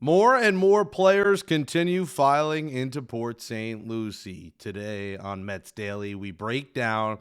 More and more players continue filing into Port St. Lucie. Today on Mets Daily, we break down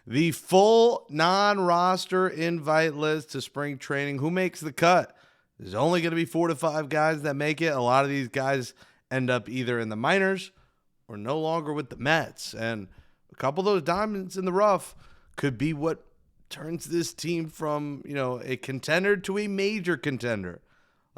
the full non-roster invite list to spring training. Who makes the cut? There's only going to be 4 to 5 guys that make it. A lot of these guys end up either in the minors or no longer with the Mets. And a couple of those diamonds in the rough could be what turns this team from, a contender to a major contender.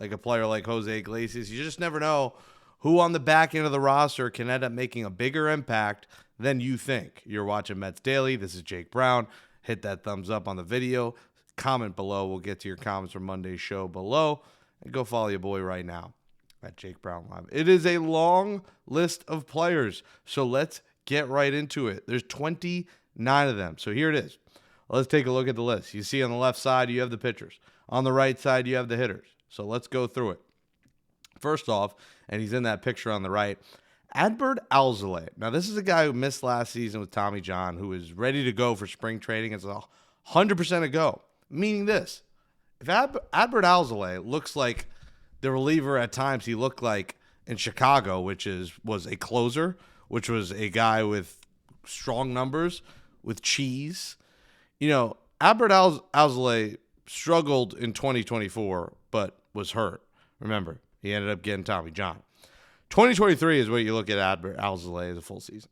Like a player like Jose Iglesias, you just never know who on the back end of the roster can end up making a bigger impact than you think. You're watching Mets Daily. This is Jake Brown. Hit that thumbs up on the video. Comment below. We'll get to your comments from Monday's show below. And go follow your boy right now at Jake Brown Live. It is a long list of players, so let's get right into it. There's 29 of them. So here it is. Let's take a look at the list. You see on the left side, you have the pitchers. On the right side, you have the hitters. So let's go through it. First off, and he's in that picture on the right, Adbert Alzolay. Now, this is a guy who missed last season with Tommy John, who is ready to go for spring training. It's 100% a go. Meaning this, if Adbert Alzolay looks like the reliever at times he looked like in Chicago, which was a closer, which was a guy with strong numbers, with cheese, Adbert Alzolay struggled in 2024, but was hurt. Remember, he ended up getting Tommy John. 2023 is what you look at Adbert Alzolay as a full season.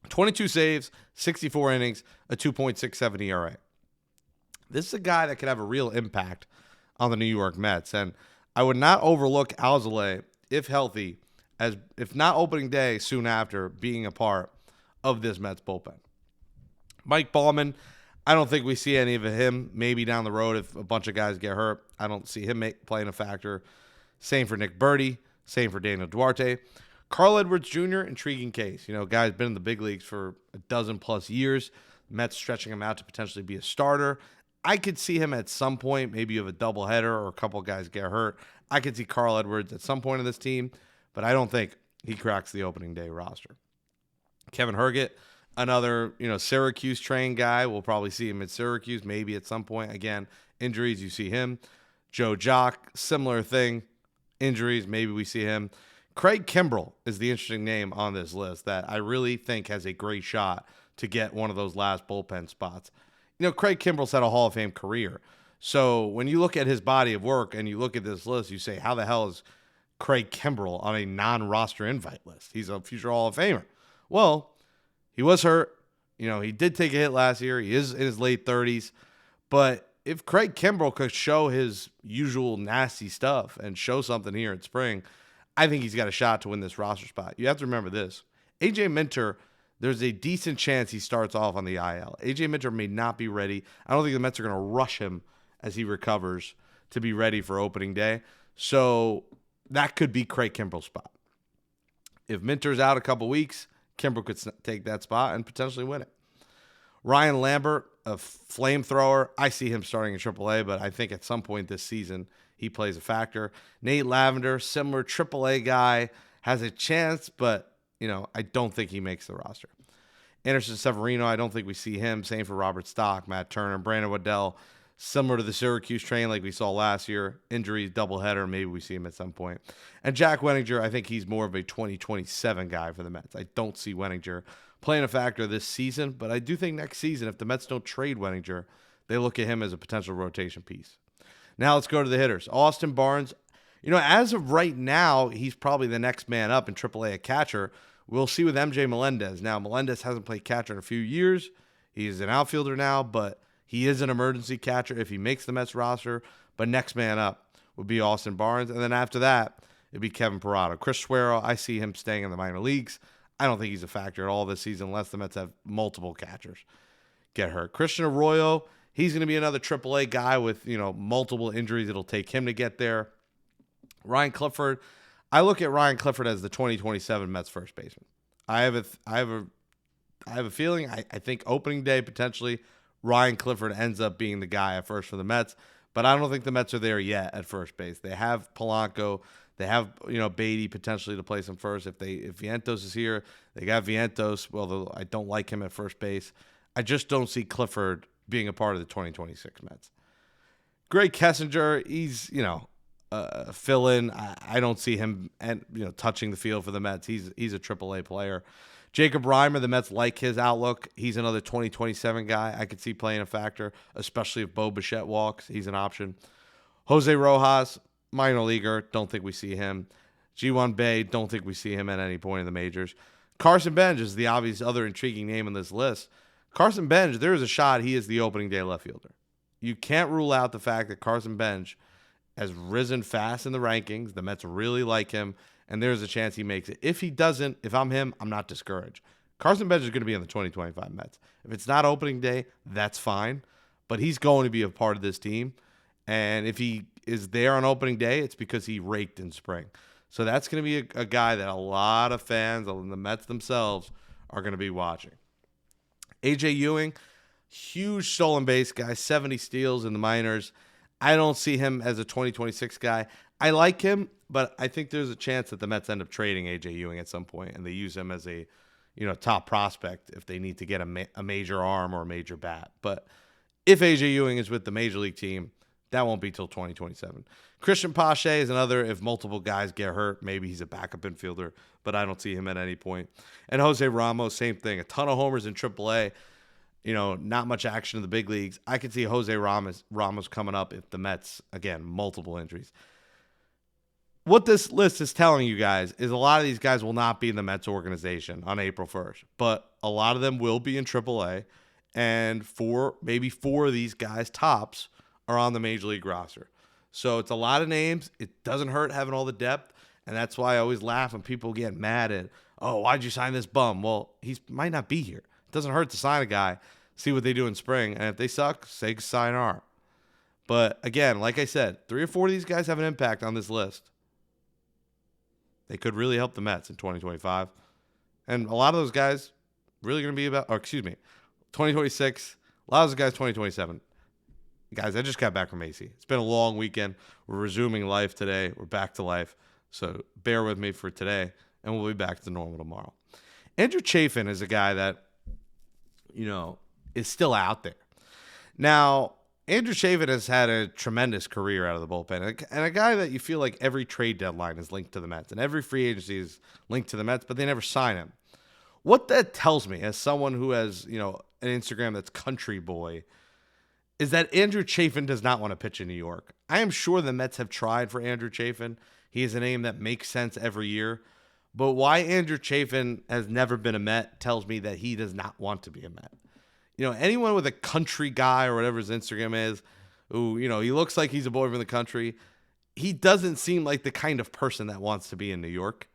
22 saves, 64 innings, a 2.67 ERA. This is a guy that could have a real impact on the New York Mets, and I would not overlook Alzolay, if healthy, as if not opening day, soon after being a part of this Mets bullpen. Mike Baumann, I don't think we see any of him. Maybe down the road if a bunch of guys get hurt. I don't see him playing a factor. Same for Nick Birdie. Same for Daniel Duarte. Carl Edwards Jr., intriguing case. Guy's been in the big leagues for a dozen plus years. Mets stretching him out to potentially be a starter. I could see him at some point. Maybe you have a doubleheader or a couple guys get hurt. I could see Carl Edwards at some point in this team, but I don't think he cracks the opening day roster. Kevin Herget, another, Syracuse trained guy. We'll probably see him at Syracuse, maybe at some point. Again, injuries, you see him. Joe Jock, similar thing. Injuries, maybe we see him. Craig Kimbrell is the interesting name on this list that I really think has a great shot to get one of those last bullpen spots. Craig Kimbrell's had a Hall of Fame career. So when you look at his body of work and you look at this list, you say, how the hell is Craig Kimbrell on a non-roster invite list? He's a future Hall of Famer. Well, he was hurt. He did take a hit last year. He is in his late 30s. But if Craig Kimbrell could show his usual nasty stuff and show something here in spring, I think he's got a shot to win this roster spot. You have to remember this. A.J. Minter, there's a decent chance he starts off on the IL. A.J. Minter may not be ready. I don't think the Mets are going to rush him as he recovers to be ready for opening day. So that could be Craig Kimbrell's spot. If Minter's out a couple weeks, Kimbrell could take that spot and potentially win it. Ryan Lambert, a flamethrower. I see him starting in AAA, but I think at some point this season he plays a factor. Nate Lavender, similar AAA guy, has a chance, but I don't think he makes the roster. Anderson Severino, I don't think we see him. Same for Robert Stock, Matt Turner, Brandon Waddell. Similar to the Syracuse train like we saw last year. Injuries, doubleheader, maybe we see him at some point. And Jack Wenninger, I think he's more of a 2027 guy for the Mets. I don't see Wenninger playing a factor this season, but I do think next season, if the Mets don't trade Wenninger, they look at him as a potential rotation piece. Now let's go to the hitters. Austin Barnes, as of right now, he's probably the next man up in AAA at catcher. We'll see with MJ Melendez. Now, Melendez hasn't played catcher in a few years. He's an outfielder now, but he is an emergency catcher if he makes the Mets roster. But next man up would be Austin Barnes. And then after that, it'd be Kevin Parado. Chris Suero, I see him staying in the minor leagues. I don't think he's a factor at all this season unless the Mets have multiple catchers get hurt. Christian Arroyo, he's going to be another AAA guy with, multiple injuries. It'll take him to get there. Ryan Clifford, I look at Ryan Clifford as the 2027 Mets first baseman. I have a feeling, I think opening day potentially Ryan Clifford ends up being the guy at first for the Mets, but I don't think the Mets are there yet at first base. They have Polanco. They have, Beatty potentially to play some first. If Vientos is here, they got Vientos, although I don't like him at first base. I just don't see Clifford being a part of the 2026 Mets. Greg Kessinger, he's, fill in. I don't see him and touching the field for the Mets. He's a AAA player. Jacob Reimer, the Mets like his outlook. He's another 2027 guy. I could see playing a factor, especially if Bo Bichette walks. He's an option. Jose Rojas, minor leaguer. Don't think we see him. G1 Bay, don't think we see him at any point in the majors. Carson Bench is the obvious other intriguing name on this list. Carson Bench, there is a shot he is the opening day left fielder. You can't rule out the fact that Carson Bench has risen fast in the rankings. The Mets really like him, and there's a chance he makes it. If he doesn't, if I'm him, I'm not discouraged. Carson Bench is going to be in the 2025 Mets. If it's not opening day, that's fine, but he's going to be a part of this team, and if he is there on opening day, it's because he raked in spring. So that's going to be a guy that a lot of fans, and the Mets themselves, are going to be watching. A.J. Ewing, huge stolen base guy, 70 steals in the minors. I don't see him as a 2026 guy. I like him, but I think there's a chance that the Mets end up trading A.J. Ewing at some point, and they use him as a top prospect if they need to get a major arm or a major bat. But if A.J. Ewing is with the major league team, that won't be till 2027. Christian Pache is another. If multiple guys get hurt, maybe he's a backup infielder, but I don't see him at any point. And Jose Ramos, same thing. A ton of homers in AAA. Not much action in the big leagues. I could see Jose Ramos coming up if the Mets, again, multiple injuries. What this list is telling you guys is a lot of these guys will not be in the Mets organization on April 1st, but a lot of them will be in AAA, and maybe four of these guys tops are on the major league roster. So it's a lot of names. It doesn't hurt having all the depth, and that's why I always laugh when people get mad at, why'd you sign this bum? Well, he might not be here. It doesn't hurt to sign a guy, see what they do in spring, and if they suck, say sayonara. But again, like I said, 3 or 4 of these guys have an impact on this list. They could really help the Mets in 2025. And a lot of those guys really going to be 2026. A lot of those guys, 2027. Guys, I just got back from AC. It's been a long weekend. We're resuming life today. We're back to life. So bear with me for today, and we'll be back to normal tomorrow. Andrew Chafin is a guy that, is still out there. Now, Andrew Chafin has had a tremendous career out of the bullpen, and a guy that you feel like every trade deadline is linked to the Mets, and every free agency is linked to the Mets, but they never sign him. What that tells me, as someone who has, an Instagram that's country boy, is that Andrew Chafin does not want to pitch in New York. I am sure the Mets have tried for Andrew Chafin. He is a name that makes sense every year. But why Andrew Chafin has never been a Met tells me that he does not want to be a Met. Anyone with a country guy or whatever his Instagram is, who, he looks like he's a boy from the country, he doesn't seem like the kind of person that wants to be in New York.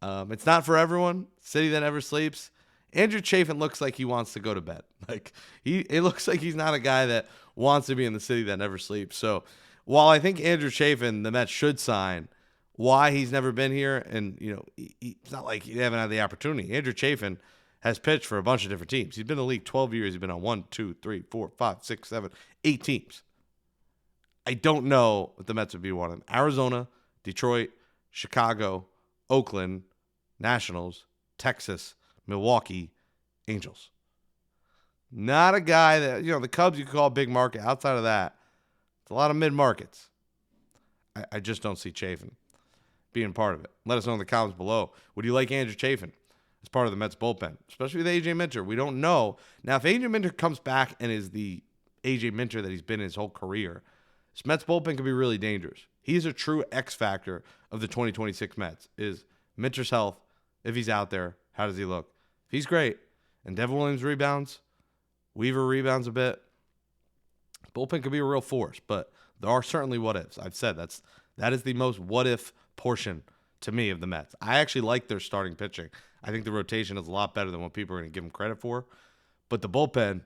It's not for everyone. City that never sleeps. Andrew Chafin looks like he wants to go to bed. It looks like he's not a guy that wants to be in the city that never sleeps. So while I think Andrew Chafin, the Mets should sign, why he's never been here, and it's not like he haven't had the opportunity. Andrew Chafin has pitched for a bunch of different teams. He's been in the league 12 years. He's been on 1, 2, 3, 4, 5, 6, 7, 8 teams. I don't know if the Mets would be one of them. Arizona, Detroit, Chicago, Oakland, Nationals, Texas, Milwaukee, Angels. Not a guy that, the Cubs you could call a big market. Outside of that, it's a lot of mid-markets. I just don't see Chafin being part of it. Let us know in the comments below. Would you like Andrew Chafin as part of the Mets bullpen? Especially with A.J. Minter. We don't know. Now, if A.J. Minter comes back and is the A.J. Minter that he's been his whole career, this Mets bullpen could be really dangerous. He's a true X factor of the 2026 Mets. Is Minter's health, if he's out there, how does he look? If he's great, and Devin Williams rebounds, Weaver rebounds a bit, bullpen could be a real force, but there are certainly what-ifs. I've said that is the most what-if portion to me of the Mets. I actually like their starting pitching. I think the rotation is a lot better than what people are going to give them credit for, but the bullpen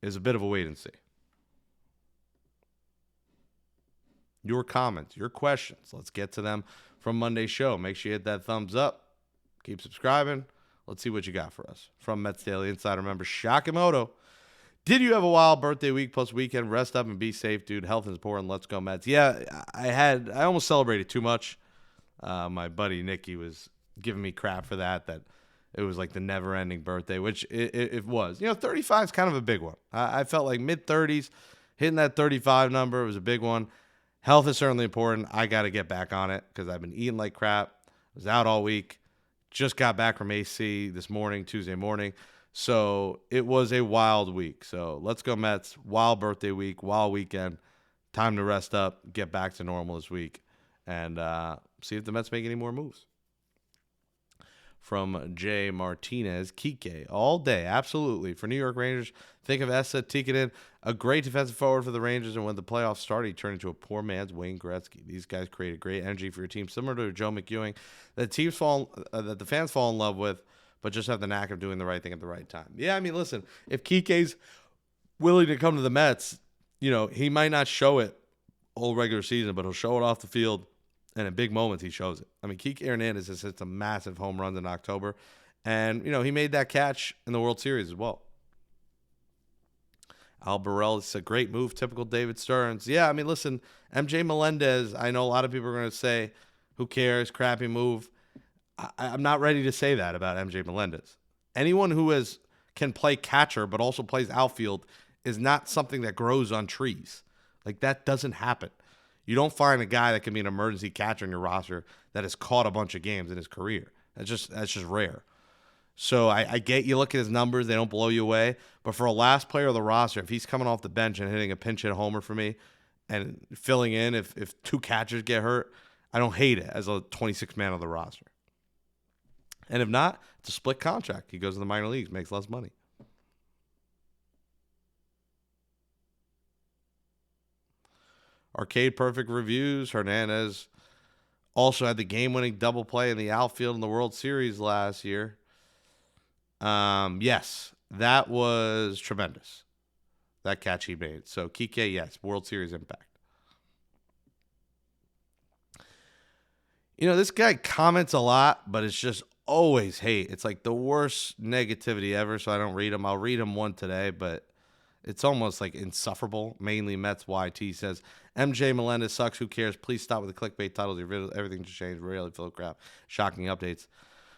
is a bit of a wait and see. Your comments, your questions, let's get to them from Monday's show. Make sure you hit that thumbs up. Keep subscribing. Let's see what you got for us. From Mets Daily Insider member Shakamoto. Did you have a wild birthday week plus weekend? Rest up and be safe, dude. Health is important. Let's go, Mets. Yeah, I almost celebrated too much. My buddy Nicky was giving me crap for that it was like the never-ending birthday, which it was. 35 is kind of a big one. I felt like mid-30s, hitting that 35 number was a big one. Health is certainly important. I got to get back on it because I've been eating like crap. I was out all week. Just got back from AC this morning, Tuesday morning. So it was a wild week. So let's go Mets. Wild birthday week, wild weekend. Time to rest up, get back to normal this week, and see if the Mets make any more moves. From Jay Martinez, Kike, all day, absolutely. For New York Rangers, think of Essa Tikkanen, a great defensive forward for the Rangers, and when the playoffs started, he turned into a poor man's Wayne Gretzky. These guys created great energy for your team, similar to Joe McEwing, that the fans fall in love with, but just have the knack of doing the right thing at the right time. Yeah, I mean, listen, if Kike's willing to come to the Mets, he might not show it all regular season, but he'll show it off the field. And in big moments, he shows it. I mean, Kike Hernandez has hit some massive home runs in October. And, he made that catch in the World Series as well. Al Burrell, it's a great move, typical David Stearns. Yeah, I mean, listen, MJ Melendez, I know a lot of people are going to say, who cares, crappy move. I'm not ready to say that about MJ Melendez. Anyone who can play catcher but also plays outfield is not something that grows on trees. Like, that doesn't happen. You don't find a guy that can be an emergency catcher in your roster that has caught a bunch of games in his career. That's just rare. So I get you look at his numbers, they don't blow you away. But for a last player of the roster, if he's coming off the bench and hitting a pinch hit homer for me and filling in if two catchers get hurt, I don't hate it as a 26-man of the roster. And if not, it's a split contract. He goes to the minor leagues, makes less money. Arcade Perfect reviews. Hernandez also had the game-winning double play in the outfield in the World Series last year. Yes, that was tremendous. That catch he made. So Kike, yes, World Series impact. This guy comments a lot, but it's just always hate. It's like the worst negativity ever, so I don't read him. I'll read him one today, but it's almost like insufferable. Mainly Mets YT says, MJ Melendez sucks. Who cares? Please stop with the clickbait titles. Everything just changed. Really full of crap. Shocking updates.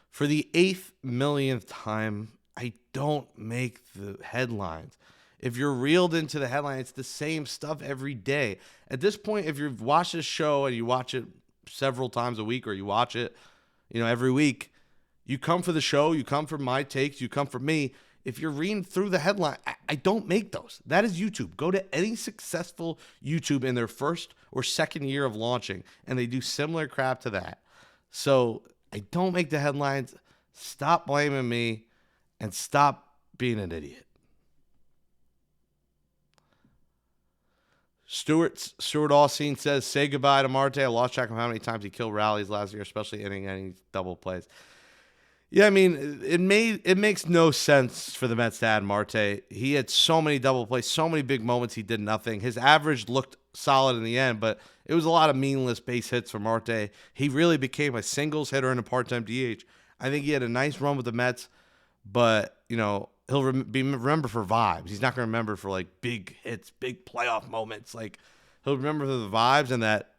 For the 8th millionth time, I don't make the headlines. If you're reeled into the headline, it's the same stuff every day. At this point, if you've watched this show and you watch it several times a week or you watch it, every week, you come for the show, you come for my takes, you come for me. If you're reading through the headline, I don't make those. That is YouTube. Go to any successful YouTube in their first or second year of launching, and they do similar crap to that. So I don't make the headlines. Stop blaming me and stop being an idiot. Stuart Allseen says, say goodbye to Marte. I lost track of how many times he killed rallies last year, especially inning any double plays. Yeah, I mean, it makes no sense for the Mets to add Marte. He had so many double plays, so many big moments. He did nothing. His average looked solid in the end, but it was a lot of meaningless base hits for Marte. He really became a singles hitter and a part-time DH. I think he had a nice run with the Mets, but he'll be remembered for vibes. He's not going to remember for like big hits, big playoff moments. Like he'll remember for the vibes and that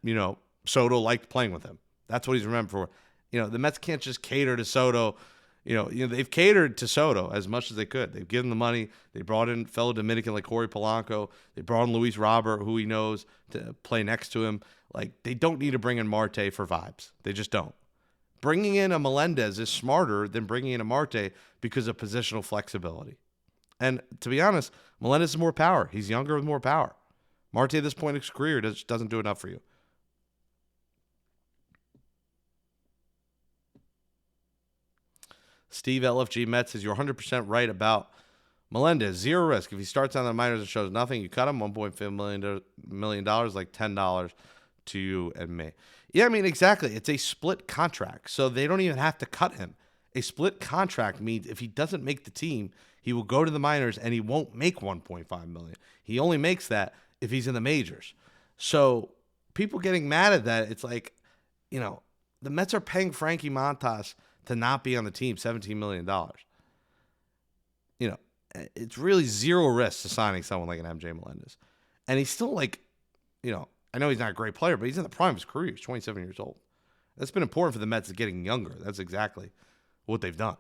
Soto liked playing with him. That's what he's remembered for. The Mets can't just cater to Soto. They've catered to Soto as much as they could. They've given the money. They brought in fellow Dominican like Corey Polanco. They brought in Luis Robert, who he knows, to play next to him. Like, they don't need to bring in Marte for vibes. They just don't. Bringing in a Melendez is smarter than bringing in a Marte because of positional flexibility. And to be honest, Melendez has more power. He's younger with more power. Marte at this point in his career doesn't do enough for you. Steve LFG Mets says, you're 100% right about Melendez. Zero risk. If he starts on the minors and shows nothing, you cut him. $1.5 million, like $10 to you and me. Yeah, I mean, exactly. It's a split contract, so they don't even have to cut him. A split contract means if he doesn't make the team, he will go to the minors and he won't make $1.5 million. He only makes that if he's in the majors. So people getting mad at that, it's like, the Mets are paying Frankie Montas to not be on the team, $17 million. It's really zero risk to signing someone like an MJ Melendez. And he's still like, I know he's not a great player, but he's in the prime of his career. He's 27 years old. That's been important for the Mets getting younger. That's exactly what they've done.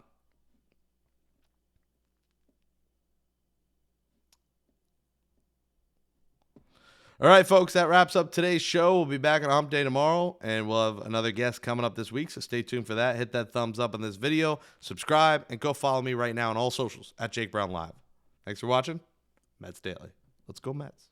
All right, folks, that wraps up today's show. We'll be back on Hump Day tomorrow, and we'll have another guest coming up this week, so stay tuned for that. Hit that thumbs up on this video, subscribe, and go follow me right now on all socials at Jake Brown Live. Thanks for watching. Mets Daily. Let's go Mets.